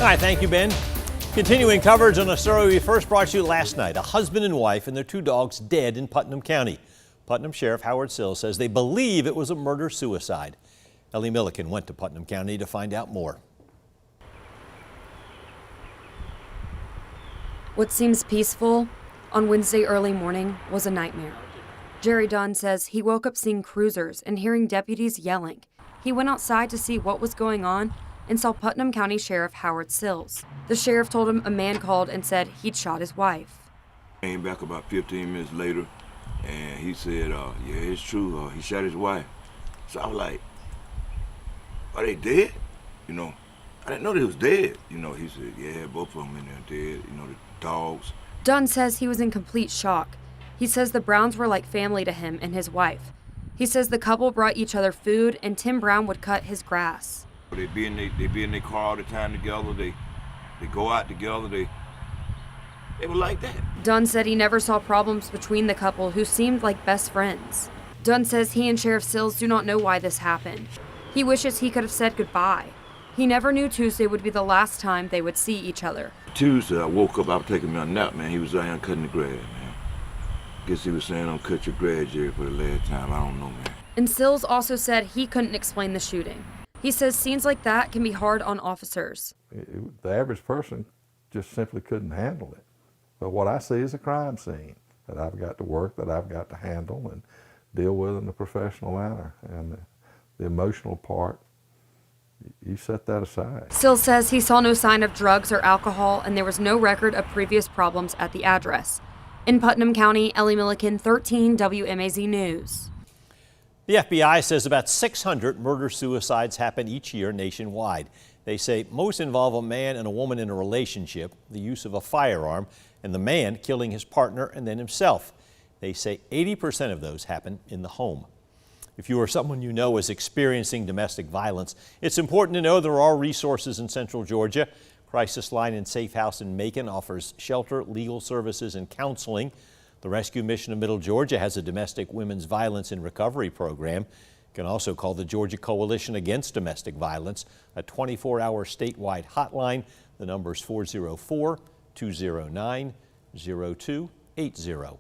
Hi, thank you, Ben. Continuing coverage on a story we first brought you last night. A husband and wife and their 2 dogs dead in Putnam County. Putnam Sheriff Howard Sills says they believe it was a murder-suicide. Ellie Milliken went to Putnam County to find out more. What seems peaceful on Wednesday early morning was a nightmare. Jerry Dunn says he woke up seeing cruisers and hearing deputies yelling. He went outside to see what was going on and saw Putnam County Sheriff Howard Sills. The sheriff told him a man called and said he'd shot his wife. Came back about 15 minutes later, and he said, yeah, it's true, he shot his wife. So I was like, are they dead? You know, I didn't know they was dead. You know, he said, yeah, both of them in there dead, you know, the dogs. Dunn says he was in complete shock. He says the Browns were like family to him and his wife. He says the couple brought each other food and Tim Brown would cut his grass. They be in their car all the time together. They go out together. They were like that. Dunn said he never saw problems between the couple, who seemed like best friends. Dunn says he and Sheriff Sills do not know why this happened. He wishes he could have said goodbye. He never knew Tuesday would be the last time they would see each other. Tuesday, I woke up, I was taking me a nap, man. He was out here cutting the grass, man. Guess he was saying, don't cut your grass, Jerry, for the last time. I don't know, man. And Sills also said he couldn't explain the shooting. He says scenes like that can be hard on officers. The average person just simply couldn't handle it. But what I see is a crime scene that I've got to work, that I've got to handle and deal with in a professional manner. And the emotional part, you set that aside. Sills says he saw no sign of drugs or alcohol, and there was no record of previous problems at the address. In Putnam County, Ellie Milliken, 13 WMAZ News. The FBI says about 600 murder-suicides happen each year nationwide. They say most involve a man and a woman in a relationship, the use of a firearm, and the man killing his partner and then himself. They say 80% of those happen in the home. If you or someone you know is experiencing domestic violence, it's important to know there are resources in Central Georgia. Crisis Line and Safe House in Macon offers shelter, legal services, and counseling. The Rescue Mission of Middle Georgia has a domestic women's violence and recovery program. You can also call the Georgia Coalition Against Domestic Violence, a 24-hour statewide hotline. The number is 404-209-0280.